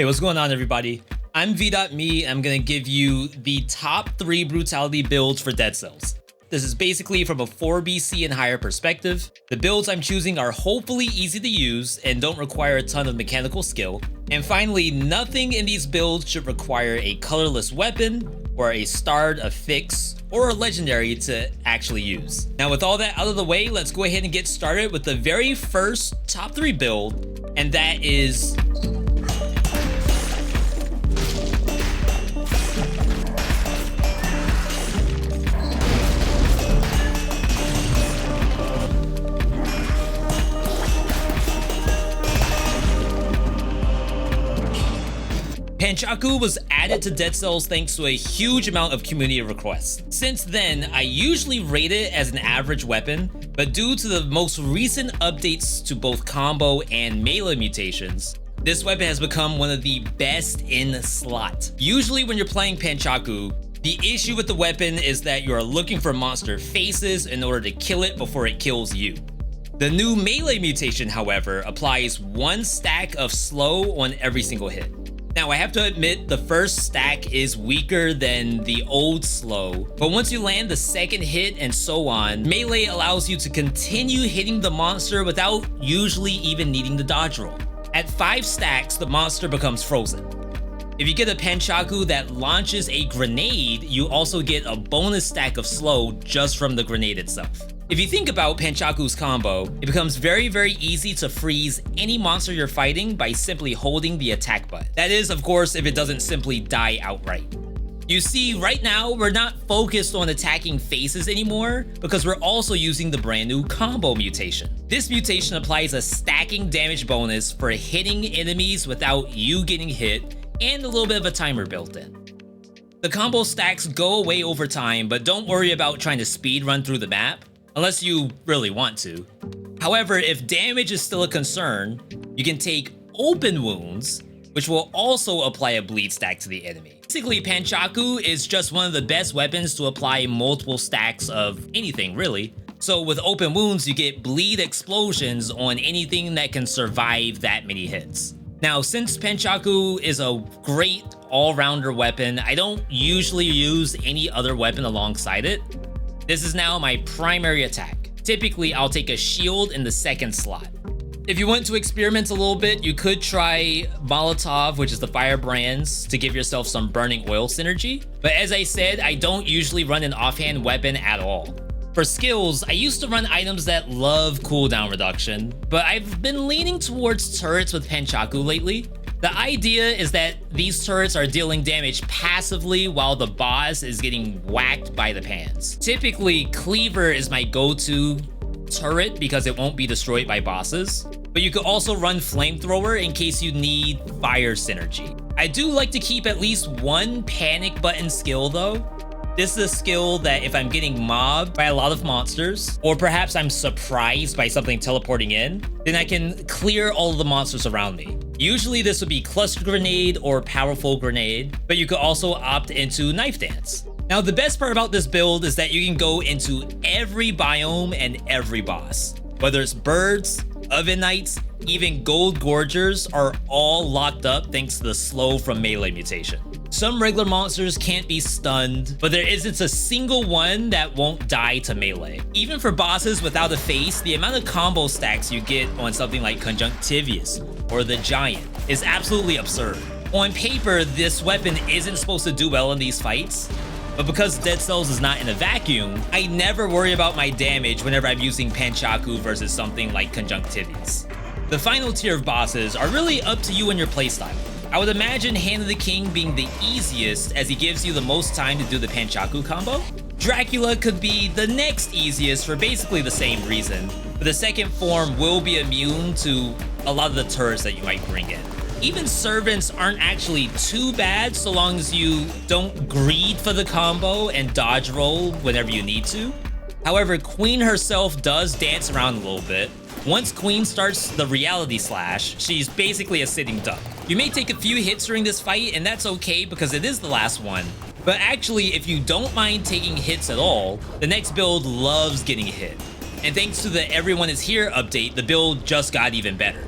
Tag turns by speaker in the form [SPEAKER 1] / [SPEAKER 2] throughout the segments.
[SPEAKER 1] Hey, what's going on, everybody? I'm VeeDotMe. I'm gonna give you the top 3 Brutality builds for Dead Cells. This is basically from a 4BC and higher perspective. The builds I'm choosing are hopefully easy to use and don't require a ton of mechanical skill. And finally, nothing in these builds should require a colorless weapon or a starred, a fix, or a legendary to actually use. Now, with all that out of the way, let's go ahead and get started with the very first top 3 build, and that is Paku was added to Dead Cells thanks to a huge amount of community requests. Since then, I usually rate it as an average weapon, but due to the most recent updates to both combo and melee mutations, this weapon has become one of the best in slot. Usually when you're playing Paku, the issue with the weapon is that you're looking for monster faces in order to kill it before it kills you. The new melee mutation, however, applies 1 stack of slow on every single hit. Now, I have to admit, the first stack is weaker than the old slow, but once you land the second hit and so on, melee allows you to continue hitting the monster without usually even needing the dodge roll. At 5 stacks, the monster becomes frozen. If you get a Paku that launches a grenade, you also get a bonus stack of slow just from the grenade itself. If you think about Paku's combo, it becomes very easy to freeze any monster you're fighting by simply holding the attack button. That is, of course, if it doesn't simply die outright. You see, right now, we're not focused on attacking faces anymore because we're also using the brand new combo mutation. This mutation applies a stacking damage bonus for hitting enemies without you getting hit and a little bit of a timer built in. The combo stacks go away over time, but don't worry about trying to speed run through the map, unless you really want to. However, if damage is still a concern, you can take open wounds, which will also apply a bleed stack to the enemy. Basically, Paku is just one of the best weapons to apply multiple stacks of anything, really. So with open wounds, you get bleed explosions on anything that can survive that many hits. Now, since Paku is a great all-rounder weapon, I don't usually use any other weapon alongside it. This is now my primary attack. Typically, I'll take a shield in the second slot. If you want to experiment a little bit, you could try Molotov, which is the firebrands, to give yourself some burning oil synergy. But as I said, I don't usually run an offhand weapon at all. For skills, I used to run items that love cooldown reduction, but I've been leaning towards turrets with Paku lately. The idea is that these turrets are dealing damage passively while the boss is getting whacked by the pans. Typically, Cleaver is my go-to turret because it won't be destroyed by bosses, but you could also run Flamethrower in case you need fire synergy. I do like to keep at least 1 panic button skill though. This is a skill that if I'm getting mobbed by a lot of monsters, or perhaps I'm surprised by something teleporting in, then I can clear all of the monsters around me. Usually this would be Cluster Grenade or Powerful Grenade, but you could also opt into Knife Dance. Now, the best part about this build is that you can go into every biome and every boss. Whether it's birds, Oven Knights, even Gold Gorgers are all locked up thanks to the slow from melee mutation. Some regular monsters can't be stunned, but there isn't a single one that won't die to melee. Even for bosses without a face, the amount of combo stacks you get on something like Conjunctivius or the Giant is absolutely absurd. On paper, this weapon isn't supposed to do well in these fights, but because Dead Cells is not in a vacuum, I never worry about my damage whenever I'm using Paku versus something like Conjunctivius. The final tier of bosses are really up to you and your playstyle. I would imagine Hand of the King being the easiest as he gives you the most time to do the Paku combo. Dracula could be the next easiest for basically the same reason, but the second form will be immune to a lot of the turrets that you might bring in. Even servants aren't actually too bad so long as you don't greed for the combo and dodge roll whenever you need to. However, Queen herself does dance around a little bit. Once Queen starts the reality slash, she's basically a sitting duck. You may take a few hits during this fight, and that's okay because it is the last one. But actually, if you don't mind taking hits at all, the next build loves getting hit. And thanks to the Everyone is Here update, the build just got even better.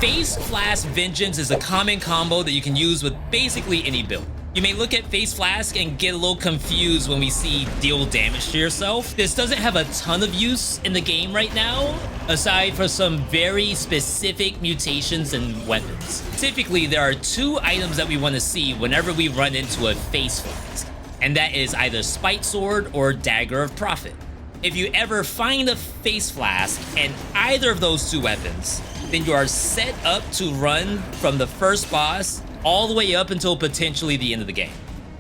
[SPEAKER 1] Face Flask Vengeance is a common combo that you can use with basically any build. You may look at Face Flask and get a little confused when we see deal damage to yourself. This doesn't have a ton of use in the game right now, aside from some very specific mutations and weapons. Typically, there are two items that we want to see whenever we run into a Face Flask, and that is either Spite Sword or Dagger of Prophet. If you ever find a Face Flask and either of those two weapons, then you are set up to run from the first boss all the way up until potentially the end of the game.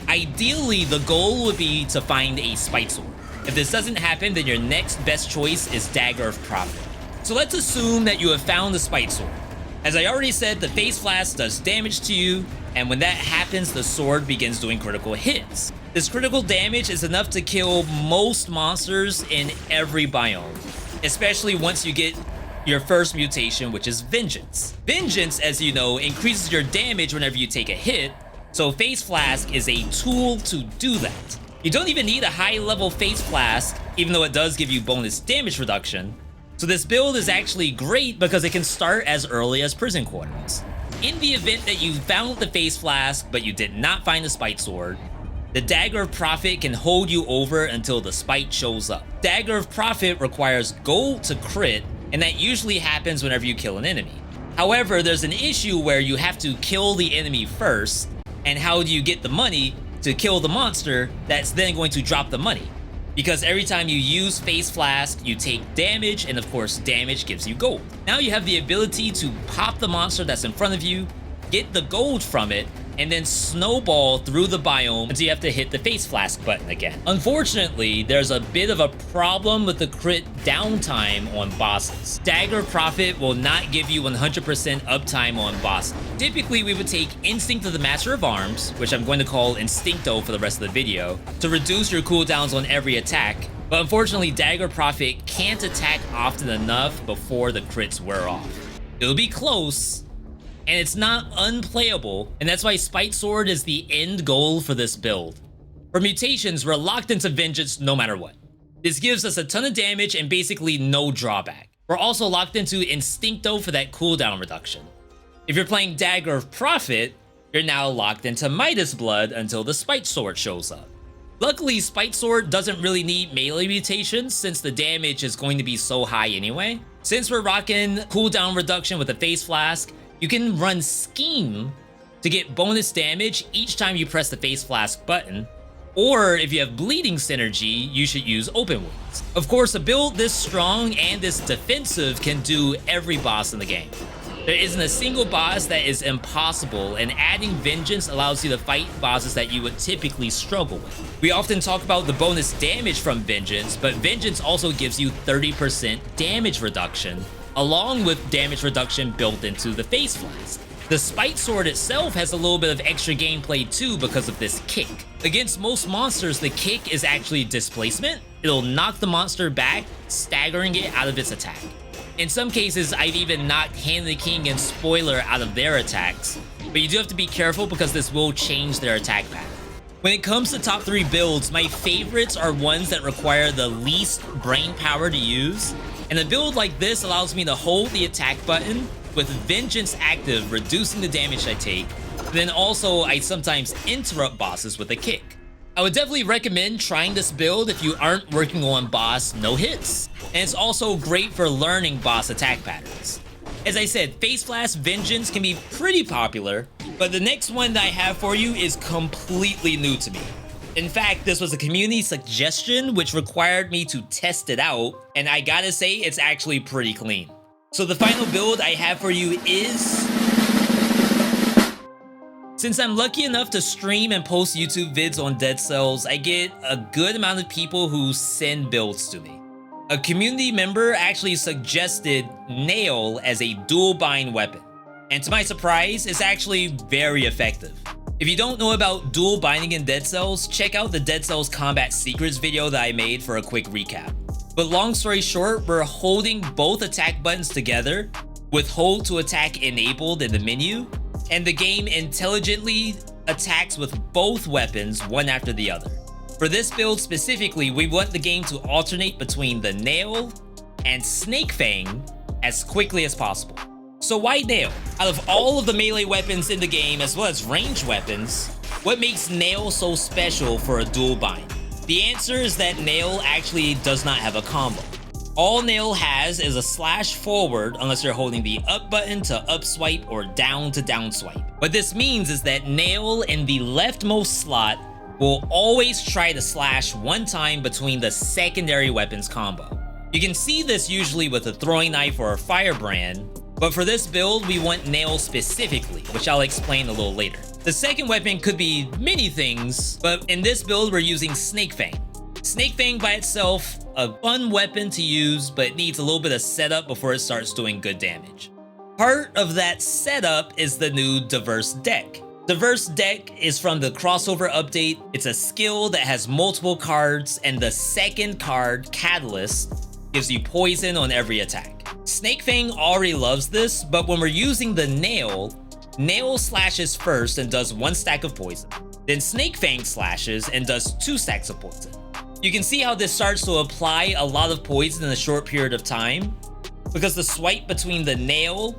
[SPEAKER 1] Ideally, the goal would be to find a Spite Sword. If this doesn't happen, then your next best choice is Dagger of Prophet. So let's assume that you have found the Spite Sword. As I already said, the Face Flask does damage to you, and when that happens, the sword begins doing critical hits. This critical damage is enough to kill most monsters in every biome, especially once you get your first mutation, which is Vengeance. Vengeance, as you know, increases your damage whenever you take a hit, so Face Flask is a tool to do that. You don't even need a high-level Face Flask, even though it does give you bonus damage reduction, so this build is actually great because it can start as early as Prison Quarters. In the event that you found the Face Flask, but you did not find the Spite Sword, the Dagger of Prophet can hold you over until the Spite shows up. Dagger of Prophet requires gold to crit, and that usually happens whenever you kill an enemy. However, there's an issue where you have to kill the enemy first, and how do you get the money to kill the monster that's then going to drop the money? Because every time you use Face Flask, you take damage, and of course, damage gives you gold. Now you have the ability to pop the monster that's in front of you, get the gold from it, and then snowball through the biome until you have to hit the Face Flask button again. Unfortunately, there's a bit of a problem with the crit downtime on bosses. Dagger Prophet will not give you 100% uptime on bosses. Typically, we would take Instinct of the Master of Arms, which I'm going to call Instincto for the rest of the video, to reduce your cooldowns on every attack. But unfortunately, Dagger Prophet can't attack often enough before the crits wear off. It'll be close, and it's not unplayable, and that's why Spite Sword is the end goal for this build. For mutations, we're locked into Vengeance no matter what. This gives us a ton of damage and basically no drawback. We're also locked into Instincto for that cooldown reduction. If you're playing Dagger of Prophet, you're now locked into Midas Blood until the Spite Sword shows up. Luckily, Spite Sword doesn't really need melee mutations since the damage is going to be so high anyway. Since we're rocking cooldown reduction with a Face Flask, you can run Scheme to get bonus damage each time you press the Face Flask button, or if you have bleeding synergy, you should use Open Wounds. Of course, a build this strong and this defensive can do every boss in the game. There isn't a single boss that is impossible, and adding Vengeance allows you to fight bosses that you would typically struggle with. We often talk about the bonus damage from Vengeance, but Vengeance also gives you 30% damage reduction, along with damage reduction built into the Face Flask. The Spite Sword itself has a little bit of extra gameplay too because of this kick. Against most monsters, the kick is actually displacement. It'll knock the monster back, staggering it out of its attack. In some cases, I've even knocked Hand of the King and Spoiler out of their attacks, but you do have to be careful because this will change their attack pattern. When it comes to top 3 builds, my favorites are ones that require the least brain power to use, and a build like this allows me to hold the attack button with Vengeance active, reducing the damage I take. Then also, I sometimes interrupt bosses with a kick. I would definitely recommend trying this build if you aren't working on boss no hits, and it's also great for learning boss attack patterns. As I said, Face Flask Vengeance can be pretty popular, but the next one that I have for you is completely new to me. In fact, this was a community suggestion which required me to test it out, and I gotta say it's actually pretty clean. So the final build I have for you is... Since I'm lucky enough to stream and post YouTube vids on Dead Cells, I get a good amount of people who send builds to me. A community member actually suggested Nail as a dual bind weapon, and to my surprise, it's actually very effective. If you don't know about dual binding in Dead Cells, check out the Dead Cells Combat Secrets video that I made for a quick recap. But long story short, we're holding both attack buttons together with hold to attack enabled in the menu, and the game intelligently attacks with both weapons one after the other. For this build specifically, we want the game to alternate between the Nail and Snake Fang as quickly as possible. So why Nail? Out of all of the melee weapons in the game, as well as ranged weapons, what makes Nail so special for a dual bind? The answer is that Nail actually does not have a combo. All Nail has is a slash forward unless you're holding the up button to up swipe or down to down swipe. What this means is that Nail in the leftmost slot will always try to slash one time between the secondary weapons combo. You can see this usually with a throwing knife or a firebrand, but for this build, we want Nail specifically, which I'll explain a little later. The second weapon could be many things, but in this build, we're using Snake Fang. Snake Fang by itself, a fun weapon to use, but it needs a little bit of setup before it starts doing good damage. Part of that setup is the new Diverse deck. Diverse deck is from the crossover update. It's a skill that has multiple cards, and the second card, Catalyst, gives you poison on every attack. Snake Fang already loves this, but when we're using the Nail, Nail slashes first and does 1 stack of poison. Then Snake Fang slashes and does 2 stacks of poison. You can see how this starts to apply a lot of poison in a short period of time, because the swipe between the Nail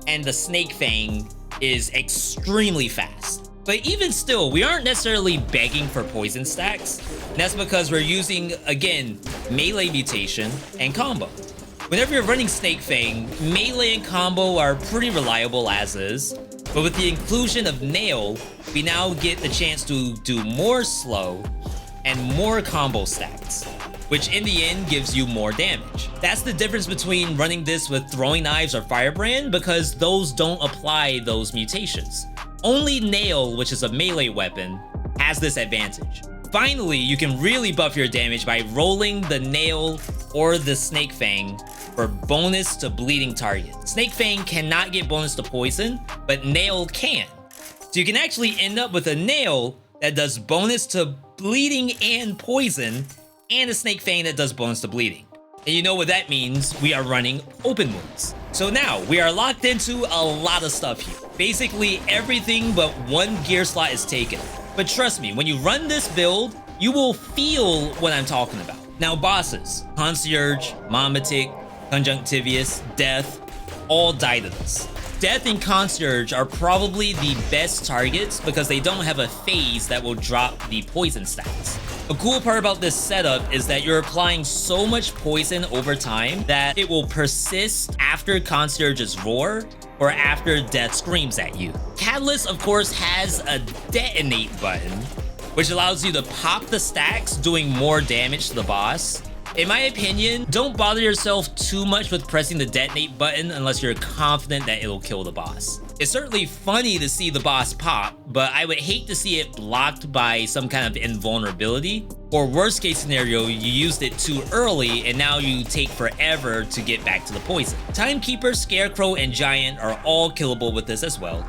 [SPEAKER 1] and the Snake Fang is extremely fast. But even still, we aren't necessarily begging for poison stacks. And that's because we're using, again, melee mutation and combo. Whenever you're running Snake Fang, melee and combo are pretty reliable as is, but with the inclusion of Nail, we now get the chance to do more slow and more combo stacks, which in the end gives you more damage. That's the difference between running this with throwing knives or firebrand, because those don't apply those mutations. Only Nail, which is a melee weapon, has this advantage. Finally, you can really buff your damage by rolling the Nail or the Snake Fang for bonus to bleeding target. Snake Fang cannot get bonus to poison, but Nail can. So you can actually end up with a Nail that does bonus to bleeding and poison, and a Snake Fang that does bonus to bleeding. And you know what that means? We are running open wounds. So now, we are locked into a lot of stuff here. Basically, everything but one gear slot is taken. But trust me, when you run this build, you will feel what I'm talking about. Now bosses, Concierge, Momatic, Conjunctivius, Death, all die to this. Death and Concierge are probably the best targets because they don't have a phase that will drop the poison stats. A cool part about this setup is that you're applying so much poison over time that it will persist after Concierge's roar or after Death screams at you. Catalyst, of course, has a detonate button, which allows you to pop the stacks, doing more damage to the boss. In my opinion, don't bother yourself too much with pressing the detonate button unless you're confident that it'll kill the boss. It's certainly funny to see the boss pop, but I would hate to see it blocked by some kind of invulnerability. Or worst case scenario, you used it too early and now you take forever to get back to the poison. Timekeeper, Scarecrow, and Giant are all killable with this as well.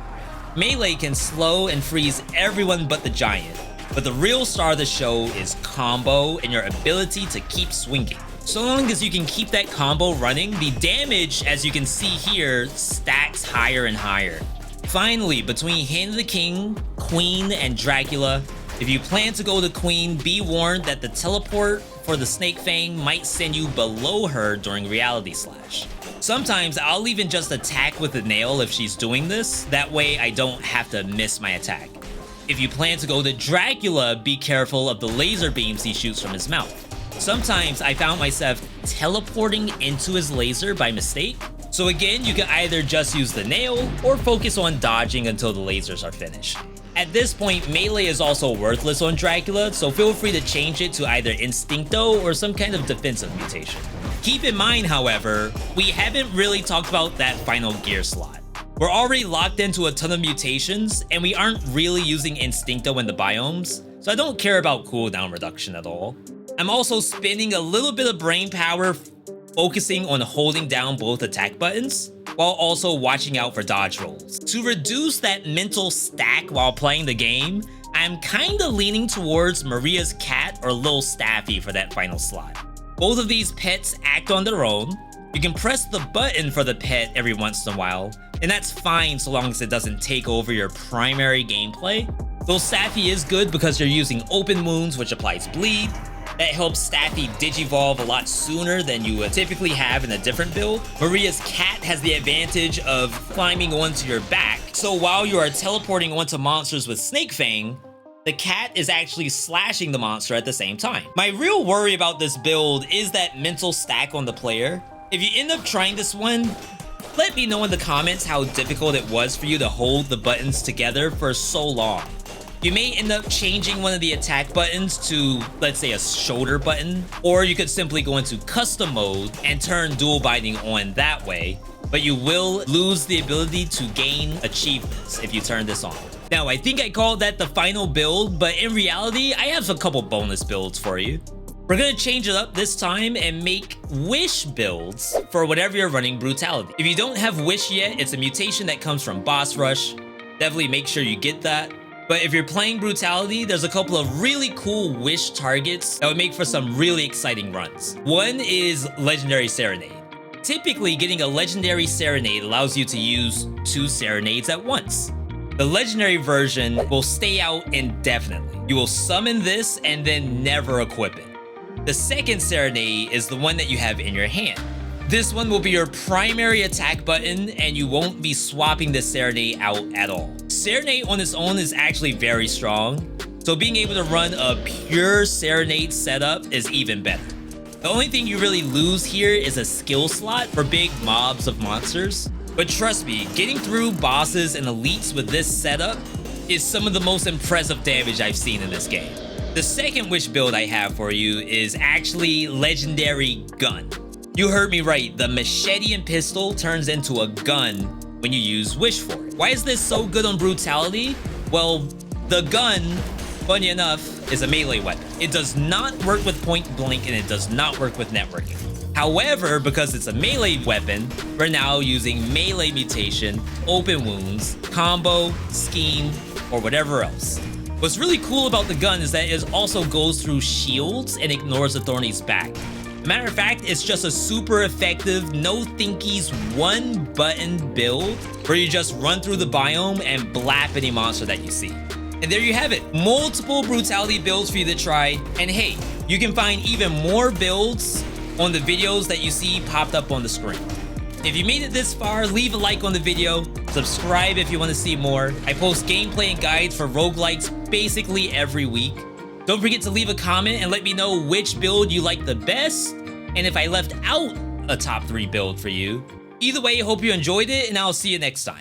[SPEAKER 1] Melee can slow and freeze everyone but the Giant, but the real star of the show is combo and your ability to keep swinging. So long as you can keep that combo running, the damage, as you can see here, stacks higher and higher. Finally, between Hand of the King, Queen, and Dracula, if you plan to go to Queen, be warned that the teleport for the Snake Fang might send you below her during Reality Slash. Sometimes I'll even just attack with the Nail if she's doing this, that way I don't have to miss my attack. If you plan to go to Dracula, be careful of the laser beams he shoots from his mouth. Sometimes I found myself teleporting into his laser by mistake. So again, you can either just use the Nail or focus on dodging until the lasers are finished. At this point, melee is also worthless on Dracula, so feel free to change it to either Instincto or some kind of defensive mutation. Keep in mind, however, we haven't really talked about that final gear slot. We're already locked into a ton of mutations, and we aren't really using Instincto in the biomes, so I don't care about cooldown reduction at all. I'm also spending a little bit of brain power focusing on holding down both attack buttons, while also watching out for dodge rolls. To reduce that mental stack while playing the game, I'm kinda leaning towards Maria's cat or Lil Staffy for that final slot. Both of these pets act on their own. You can press the button for the pet every once in a while, and that's fine so long as it doesn't take over your primary gameplay. Lil Staffy is good because you're using open wounds, which applies bleed, that helps Staffy digivolve a lot sooner than you would typically have in a different build. Maria's cat has the advantage of climbing onto your back, so while you are teleporting onto monsters with Snake Fang, the cat is actually slashing the monster at the same time. My real worry about this build is that mental stack on the player. If you end up trying this one, let me know in the comments how difficult it was for you to hold the buttons together for so long. You may end up changing one of the attack buttons to, let's say, a shoulder button, or you could simply go into custom mode and turn dual binding on that way, but you will lose the ability to gain achievements if you turn this on. Now, I think I called that the final build, but in reality, I have a couple bonus builds for you. We're gonna change it up this time and make wish builds for whatever you're running Brutality. If you don't have wish yet, it's a mutation that comes from boss rush. Definitely make sure you get that. But if you're playing Brutality, there's a couple of really cool wish targets that would make for some really exciting runs. One is Legendary Serenade. Typically, getting a Legendary Serenade allows you to use 2 Serenades at once. The Legendary version will stay out indefinitely. You will summon this and then never equip it. The second Serenade is the one that you have in your hand. This one will be your primary attack button, and you won't be swapping the Serenade out at all. Serenade on its own is actually very strong, so being able to run a pure Serenade setup is even better. The only thing you really lose here is a skill slot for big mobs of monsters, but trust me, getting through bosses and elites with this setup is some of the most impressive damage I've seen in this game. The second wish build I have for you is actually Legendary Gun. You heard me right, the machete and pistol turns into a gun when you use wish for it. Why is this so good on Brutality? Well, the gun, funny enough, is a melee weapon. It does not work with point blank and it does not work with networking. However, because it's a melee weapon, we're now using melee mutation, open wounds, combo, scheme, or whatever else. What's really cool about the gun is that it also goes through shields and ignores the Thorny's back. Matter of fact, it's just a super effective, no thinkies, one button build where you just run through the biome and blap any monster that you see. And there you have it, multiple Brutality builds for you to try. And hey, you can find even more builds on the videos that you see popped up on the screen. If you made it this far, leave a like on the video, subscribe if you want to see more. I post gameplay and guides for roguelikes basically every week. Don't forget to leave a comment and let me know which build you like the best, and if I left out a top 3 build for you. Either way, hope you enjoyed it, and I'll see you next time.